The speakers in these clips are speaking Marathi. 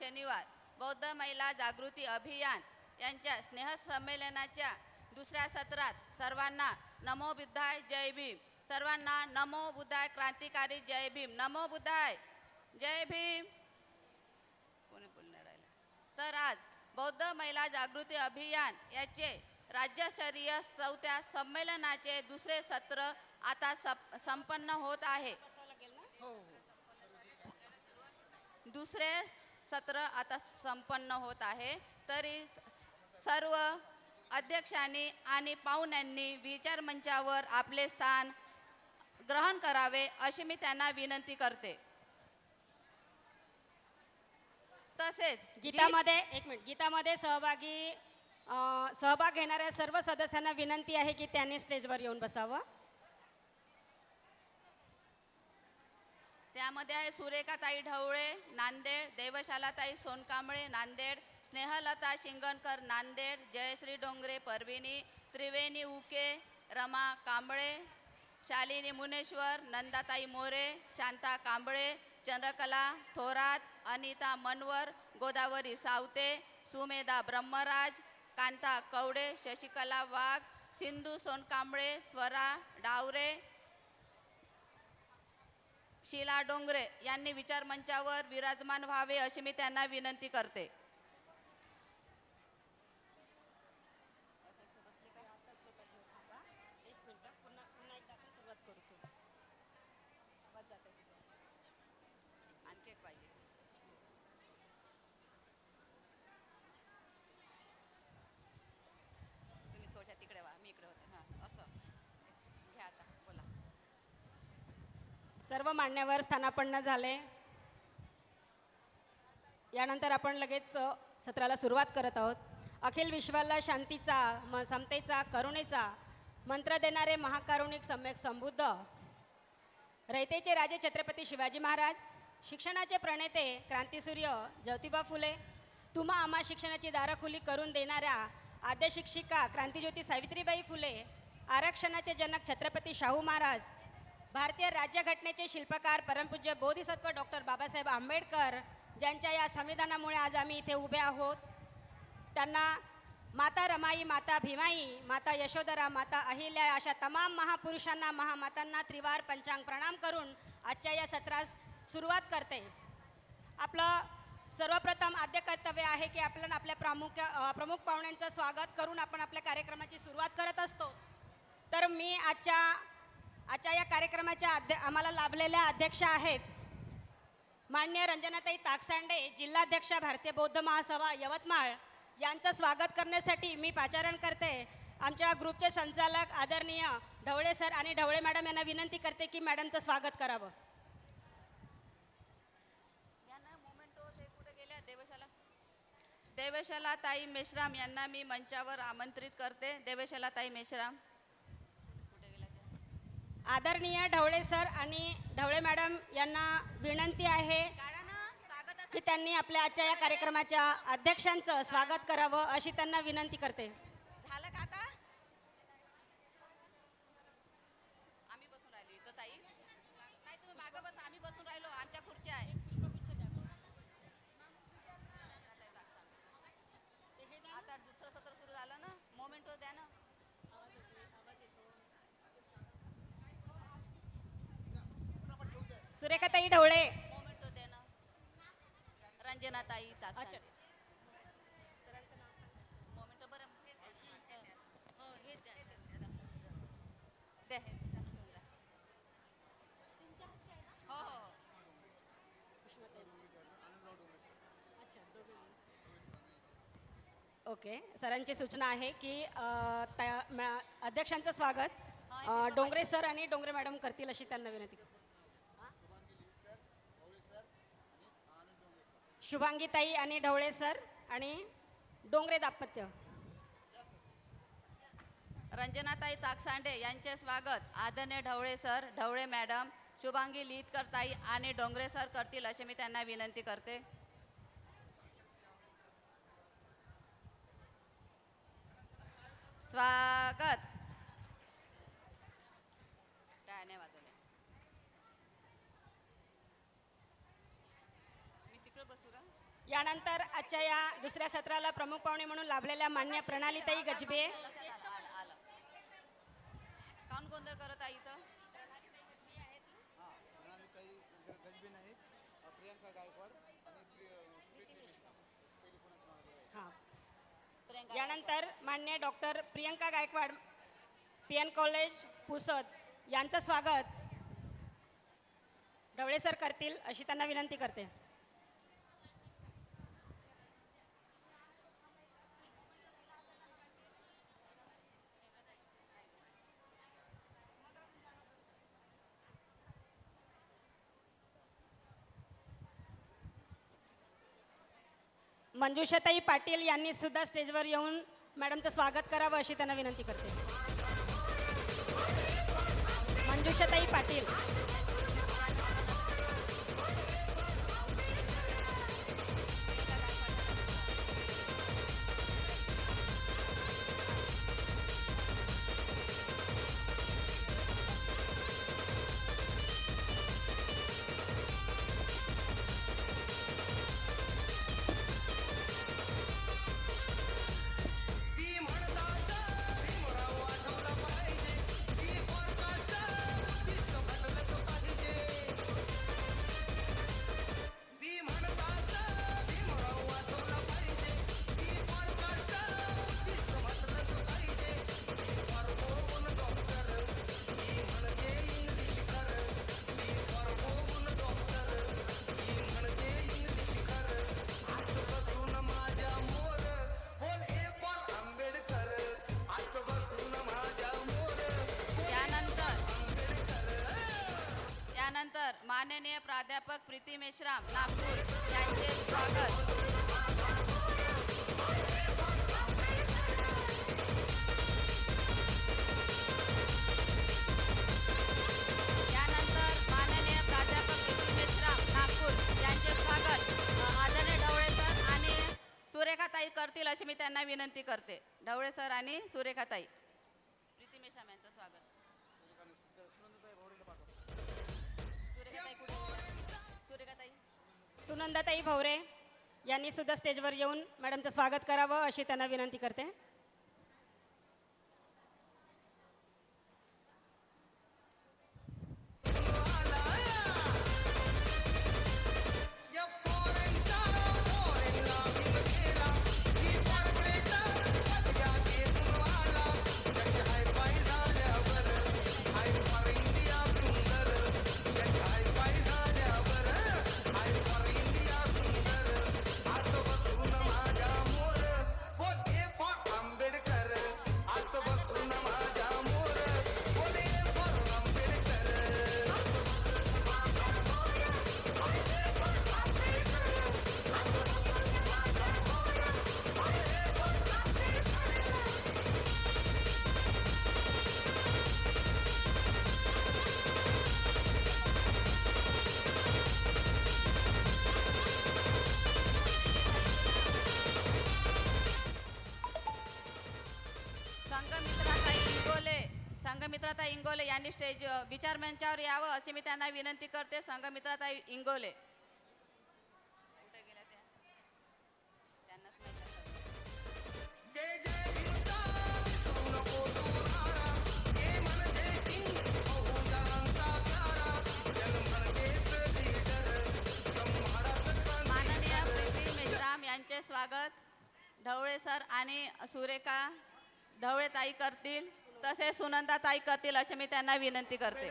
शनिवार बौद्ध महिला जागृती अभियान यांच्या स्नेहसंमेलनाच्या दुसऱ्या सत्रात सर्वांना नमो बुद्धाय जय भीम. सर्वांना नमो बुद्धाय क्रांतिकारी जय भीम. नमो बुद्धाय जय भीम. कोणी बोलणार राहिला? तर आज बौद्ध महिला जागृती अभियान याचे राज्यस्तरीय 4थ्या संमेलनाचे दुसरे सत्र आता संपन्न होत आहे. दुसरे सत्र आता संपन्न होत आहे. तरी सर्व अध्यक्षांनी आणि पाहुण्यांनी विचार मंचावर आपले स्थान ग्रहण करावे अशी मी त्यांना विनंती करते. तसेच गीतामध्ये सहभाग घेणाऱ्या सर्व सदस्यांना विनंती आहे की त्यांनी स्टेजवर येऊन बसावं. त्यामध्ये आहे सुरेखाताई ढवळे नांदेड, देवशालाताई सोनकांबळे नांदेड, स्नेहलता शिंगणकर नांदेड, जयश्री डोंगरे परभणी, त्रिवेणी उके, रमा कांबळे, शालिनी मुनेश्वर, नंदाताई मोरे, शांता कांबळे, चंद्रकला थोरात, अनिता मनवर, गोदावरी सावते, सुमेधा ब्रह्मराज, कांता कवडे, शशिकला वाघ, सिंधू सोनकांबळे, स्वरा डावरे, शीला डोंगरे यांनी विचार मंचावर विराजमान व्हावे अशी मी त्यांना विनंती करते. आणखी एक पाहिजे. तुम्ही थोड्या तिकडे वा, मी इकडे होते. हां असं घ्या. आता बोला. सर्व मान्यवर स्थानापन्न झाले. यानंतर आपण लगेच सत्राला सुरुवात करत आहोत. अखिल विश्वाला शांतीचा समतेचा करुणेचा मंत्र देणारे महाकारुणिक सम्यक संबुद्ध रयतेचे राजे छत्रपती शिवाजी महाराज, शिक्षणाचे प्रणेते क्रांतीसूर्य ज्योतिबा फुले, तुम्हा आम्हा शिक्षणाची दारं खुली करून देणाऱ्या आद्य शिक्षिका क्रांतिज्योती सावित्रीबाई फुले, आरक्षणाचे जनक छत्रपती शाहू महाराज, भारतीय राज्यघटनेचे शिल्पकार परमपूज्य बोधिसत्व डॉक्टर बाबासाहेब आंबेडकर, ज्यांच्या या संविधानामुळे आज आम्ही इथे उभे आहोत, त्यांना माता रमाई, माता भीमाई, माता यशोधरा, माता अहिल्या अशा तमाम महापुरुषांना, महामातांना त्रिवार पंचांग प्रणाम करून आजच्या या सत्रास सुरुवात करते. आपलं सर्वप्रथम आद्य कर्तव्य आहे की आपण आपल्या प्रमुख पाहुण्यांचं स्वागत करून आपण आपल्या कार्यक्रमाची सुरुवात करत असतो. तर मी आजच्या या कार्यक्रमाच्या आम्हाला लाभलेल्या अध्यक्षा आहेत माननीय रंजनाताई ताकसांडे, जिल्हाध्यक्षा भारतीय बौद्ध महासभा यवतमाळ, यांचं स्वागत करण्यासाठी मी पाचारण करते. आमच्या ग्रुपचे संचालक आदरणीय ढवळे सर आणि ढवळे मॅडम यांना विनंती करते की मॅडमचं स्वागत करावं. देवशाला ताई मेश्राम यांना मी मंचावर आमंत्रित करते. देवशाला ताई मेश्राम. आदरणीय ढवळे सर आणि ढवळे मॅडम यांना विनंती आहे की त्यांनी आपल्या आजच्या या कार्यक्रमाच्या अध्यक्षांचं स्वागत करावं अशी त्यांना विनंती करते. झालं का आता? आम्ही बसून राहिलो इथं ताई. नाही तुम्ही मागं बस, आम्ही बसून राहिलो, आमच्या खुर्च्या आहे. आता दुसरं सत्र सुरू झालं ना, मोमेंटो द्या ना. सुरेखाताई ढवळे, मोमेंटो द्या ना. रंजनाताई ताकसांडे. मोमेंटो बरं द्या. हो हो. ओके. सरांची सूचना आहे की अध्यक्षांचं स्वागत डोंगरे सर आणि डोंगरे मॅडम करतील अशी त्यांना विनंती. शुभांगीताई आणि ढवळे सर आणि डोंगरे दाम्पत्य. रंजनाताई ताकसांडे यांचे स्वागत आदरणीय ढवळे सर, ढवळे मॅडम, शुभांगी लिहितकर ताई आणि डोंगरे सर करतील अशी मी त्यांना विनंती करते. स्वागत. टाळ्या वाजवल्या. मी तिकडे बसू का? यानंतर आजच्या या दुसऱ्या सत्राला प्रमुख पाहुणे म्हणून लाभलेल्या मान्य प्रणालीताई गजबे, काऊन गोंधळ करत आहे इथं? प्रणालीताई गजबे नाहीत, प्रियंका गायकवाड आणि प्रीती मिश्रा. हां. यानंतर मान्य doctor Priyanka Gaikwad, PN college Pusad यांचं स्वागत ढवळे सर करतील अशी त्यांना विनंती करते. मंजुषाताई पाटील यांनी सुद्धा स्टेजवर येऊन मॅडमचं स्वागत करावं अशी त्यांना विनंती करते. मंजुषाताई पाटील. त्यानंतर माननीय प्राध्यापक प्रीती मेश्राम नागपूर यांचे स्वागत. यानंतर माननीय प्राध्यापक प्रीती मेश्राम नागपूर यांचे स्वागत आदरणीय ढवळे सर आणि सुरेखाताई करतील अशी मी त्यांना विनंती करते. ढवळे सर आणि सुरेखाताई. प्रीती मेश्राम यांचं स्वागत. सुरेखाताई कुठे? सुरेखाताई. सुनंदाताई भवरे यांनी सुद्धा स्टेजवर येऊन मॅडमचं स्वागत करावं अशी त्यांना विनंती करते. संघमित्रता इंगोले यांनी स्टेज विचार मंचावर यावं अशी मी त्यांना विनंती करते. संघमित्रता इंगोले. कुठे गेल्या त्या? त्यांनाच माननीय प्रीती मेश्राम यांचे स्वागत ढवळे सर आणि सुरेखा ढवळेताई करतील, तसेच सुनंदाताई करतील अशी मी त्यांना विनंती करते.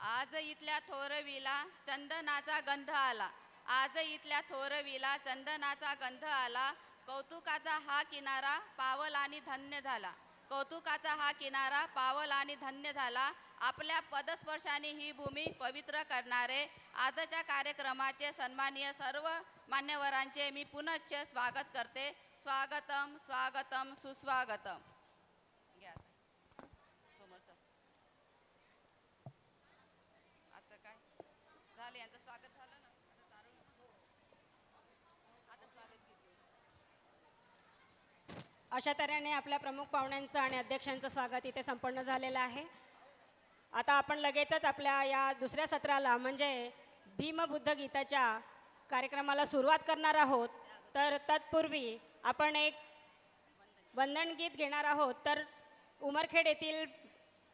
आज इथल्या थोरवीला चंदनाचा गंध आला. आज इथल्या थोरवीला चंदनाचा गंध आला. कौतुकाचा हा किनारा पावल आणि धन्य झाला. कौतुकाचा हा किनारा पावल आणि धन्य झाला. आपल्या पदस्पर्शाने ही भूमी पवित्र करणारे आजच्या कार्यक्रमाचे सन्माननीय सर्व मान्यवरांचे मी पुनश्च स्वागत करते. स्वागतम स्वागतम सुस्वागतम. घ्या आता. समोरचं. आता काय झालं, यांचं स्वागत झालं ना. आता तारून आता स्वागत घेतलं. अशा तऱ्हेने आपल्या प्रमुख पाहुण्यांचं आणि अध्यक्षांचं स्वागत इथे संपन्न झालेलं आहे. आता आपण लगेचच आपल्या या दुसऱ्या सत्राला म्हणजे भीमबुद्ध गीताच्या कार्यक्रमाला सुरुवात करणार आहोत. तर तत्पूर्वी आपण एक वंदन गीत घेणार आहोत. तर उमरखेड येथील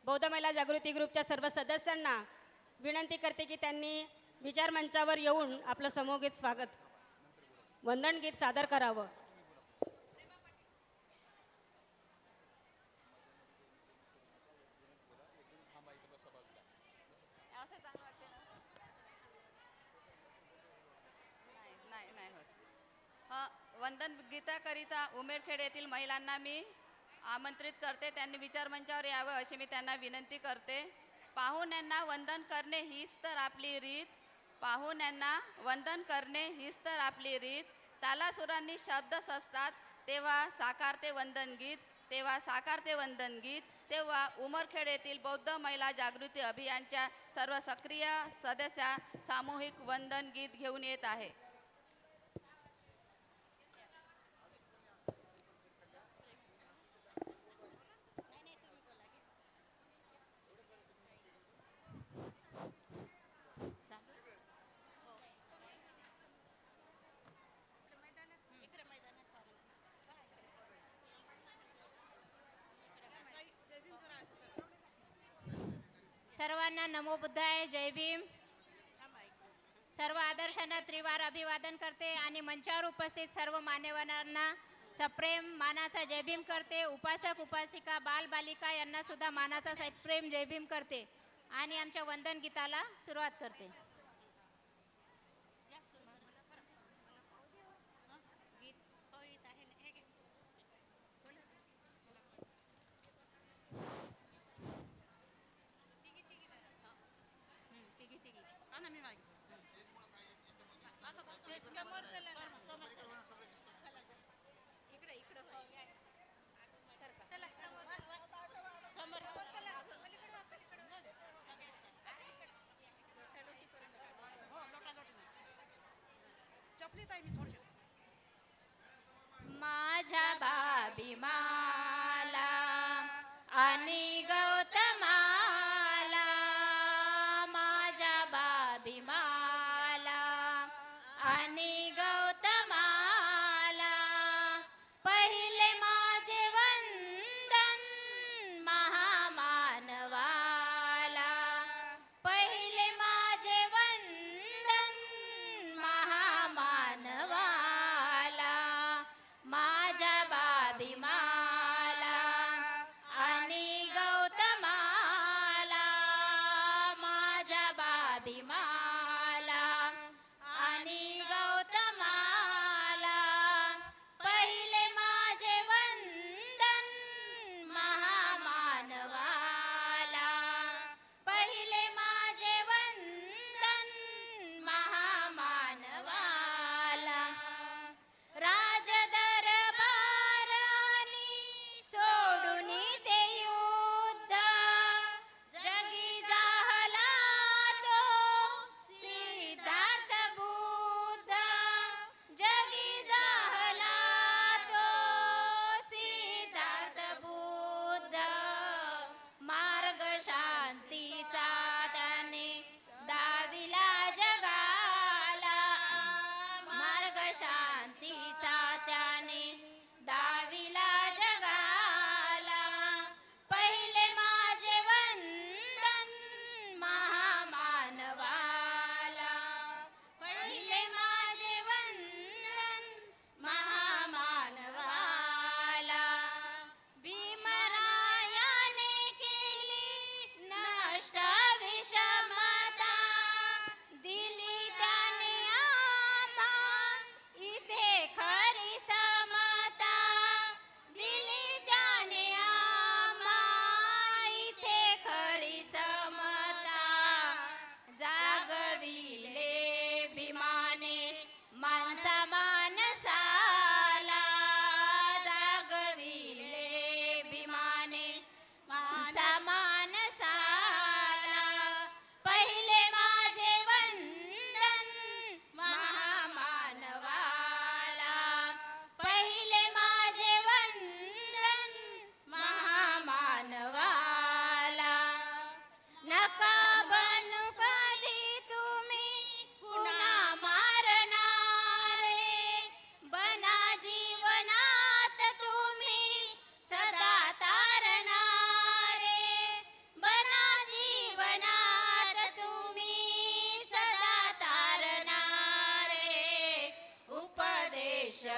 बौद्ध महिला जागृती ग्रुपच्या सर्व सदस्यांना विनंती करते की त्यांनी विचार मंचावर येऊन आपलं समूहगीत स्वागत वंदन गीत सादर करावं. असं चांगलं वाटते ना. नाही नाही होत. वंदन गीताकरिता उमेरखेड येथील महिलांना मी आमंत्रित करते. त्यांनी विचार मंचावर यावं अशी मी त्यांना विनंती करते. पाहुण्यांना वंदन करणे हीच तर आपली रीत. पाहुण्यांना वंदन करणे हीच तर आपली रीत. तालासुरांनी शब्द सजतात तेव्हा साकारते वंदन गीत. तेव्हा साकारते वंदन गीत. तेव्हा उमरखेड येथील बौद्ध महिला जागृती अभियानच्या सर्व सक्रिय सदस्या सामूहिक वंदन गीत घेऊन येत आहे. सर्वांना नमो बुद्धाय, जय भीम. सर्व आदर्शांना त्रिवार अभिवादन करते आणि मंचावर उपस्थित सर्व मान्यवरांना सप्रेम मानाचा जय भीम करते. उपासक उपासिका बाल बालिका यांना सुद्धा मानाचा सप्रेम जय भीम करते आणि आमच्या वंदन गीताला सुरुवात करते. माझ्या बाबीमाला आणि गौतमाला, माझ्या बाबीमाला आणि गौतमाला, पहिले माझे वंदन महामानवाला, पहिले माझे वंदन महामानवाला.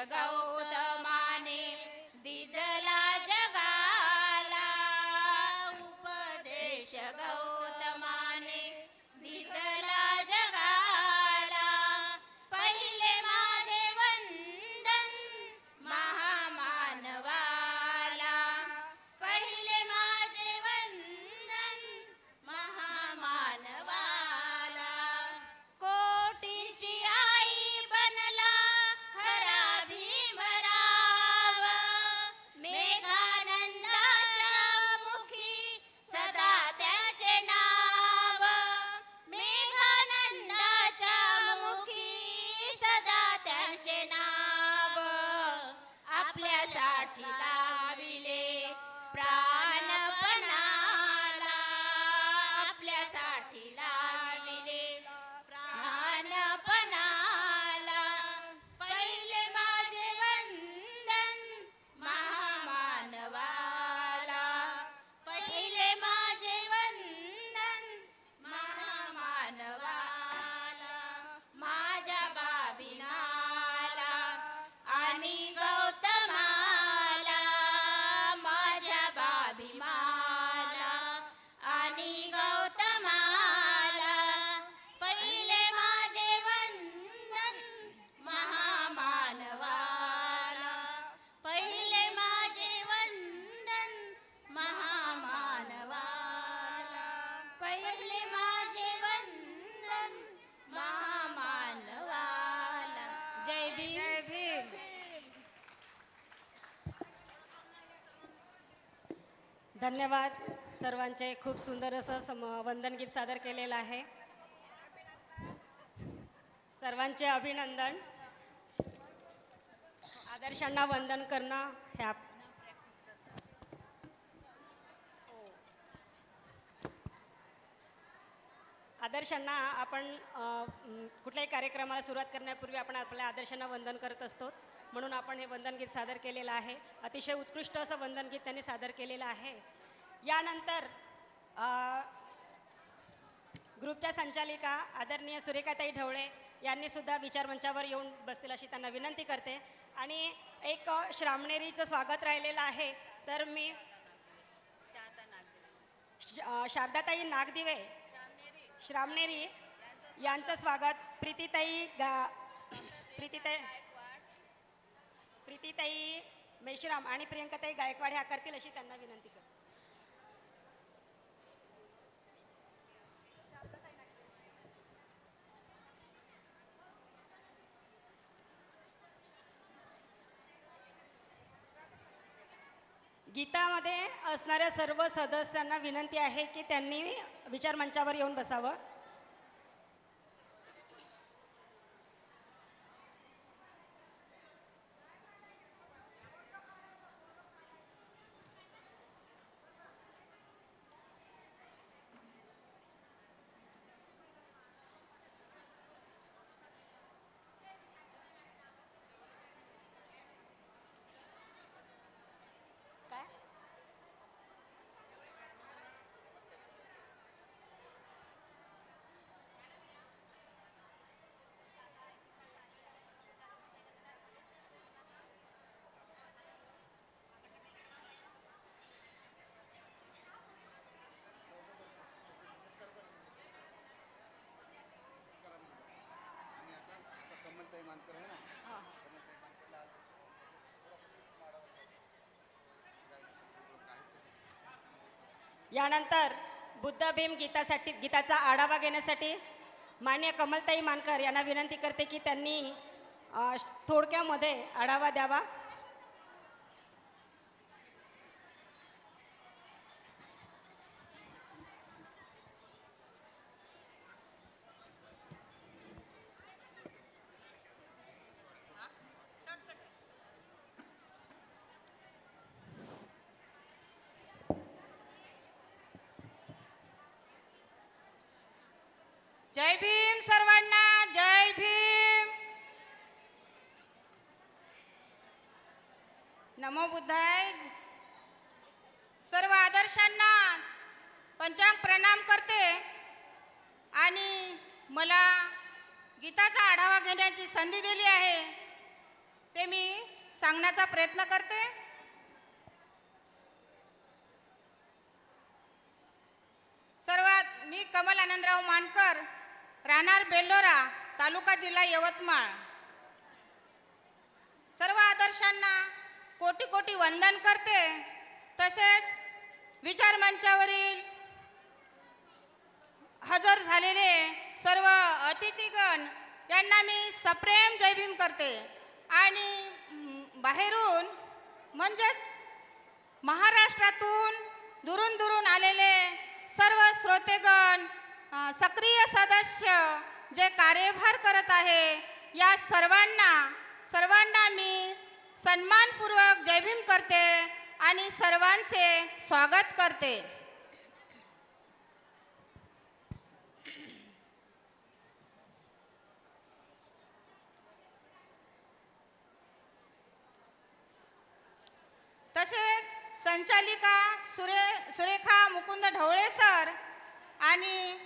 गौतमाने दिदला जगाला उपदेश गौतमाने दिदला जगाला पहिले माझे वंदन महामानवाला पहिले माझे वंदन महामानवाला कोटीची आई बनला खरा भीमराव मेघानंदाच्या मुखी सदा त्याचे नाव मेघानंदाच्या मुखी सदा त्याचे नाव आपल्यासाठी लाविले प्राणपणाला आपल्यासाठी लाविले प्राणपणाला पहिले माझे वंदन महामानवाला पहिले माझे वंदन महामानवाला माझ्या बाबिनाला आणि गौतमाला माझ्या बाबीमाला आणि गौतमाला पहिले माझे वंदन महामानवाला पहिले माझे वंदन महामानवाला पहिले माझे वंदन महामानवाला जय भीम जय भीम धन्यवाद सर्वांचे. खूप सुंदर असं वंदनगीत सादर केलेलं आहे. सर्वांचे अभिनंदन. आदर्शांना वंदन करणं ह्या आदर्शांना आपण कुठल्याही कार्यक्रमाला सुरुवात करण्यापूर्वी आपण आपल्या आदर्शांना वंदन करत असतो. म्हणून आपण हे वंदनगीत सादर केलेलं आहे. अतिशय उत्कृष्ट असं वंदनगीत त्यांनी सादर केलेलं आहे. यानंतर ग्रुपच्या संचालिका आदरणीय सुरेखाताई ढवळे यांनी सुद्धा विचारमंचावर येऊन बसतील अशी त्यांना विनंती करते. आणि एक श्रामणेरीचं स्वागत राहिलेलं आहे. तर मी शारदाताई नागदिवे श्रामणेरी यांचं स्वागत प्रीतीताई मेश्राम आणि प्रियंकाताई गायकवाड ह्या करतील अशी त्यांना विनंती करते. गीतामध्ये असणाऱ्या सर्व सदस्यांना विनंती आहे की त्यांनी विचारमंचावर येऊन बसावं. काय आणि आता कमलताई मानकर आहे ना, हां. कमलताई मानकरला आज यानंतर बुद्ध भीम गीताचा आढावा घेण्यासाठी मान्य कमलताई मानकर यांना विनंती करते की त्यांनी थोडक्यामध्ये आढावा द्यावा. जय भीम सर्वांना. जय भीम. नमो बुद्धाय. सर्व आदर्शांना पंचांग प्रणाम करते आणि मला गीताचा आढावा घेण्याची संधी दिली आहे ते मी सांगण्याचा प्रयत्न करते. सर्वात मी कमल आनंदराव मानकर, राहणार बेल्लोरा, तालुका जिल्हा यवतमाळ. सर्व आदर्शांना कोटी कोटी वंदन करते. तसेच विचार मंचावरील हजर झालेले सर्व अतिथीगण यांना मी सप्रेम जय भीम करते. आणि बाहेरून म्हणजेच महाराष्ट्रातून दुरून दुरून आलेले सर्व श्रोतेगण, सक्रिय सदस्य जे कार्यभार करत आहे, या सर्वांना मी सन्मानपूर्वक जय भीम करते आणि सर्वांचे स्वागत करते. तसेच संचालिका सुरेखा मुकुंद ढवळे सर आणि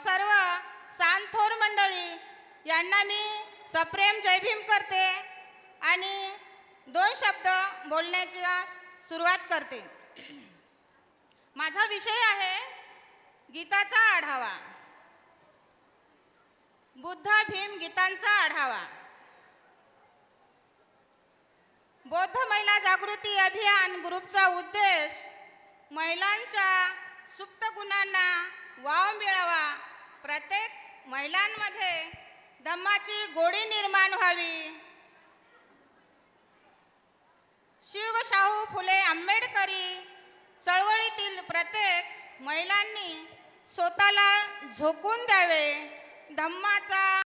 सर्व सांथोर मंडळी यांना मी सप्रेम जय भीम करते आणि 2 शब्द बोलण्याची सुरुवात करते. माझा विषय आहे गीताचा आढावा, बुद्ध भीम गीतांचा आढावा. बौद्ध महिला जागृती अभियान ग्रुपचा उद्देश महिलांच्या सुप्त गुणांना वाव मिळावा, प्रत्येक महिलांमध्ये धम्माची गोडी निर्माण व्हावी, शिवशाहू फुले आंबेडकरी चळवळीतील प्रत्येक महिलांनी स्वतःला झोकून द्यावे, धम्माचा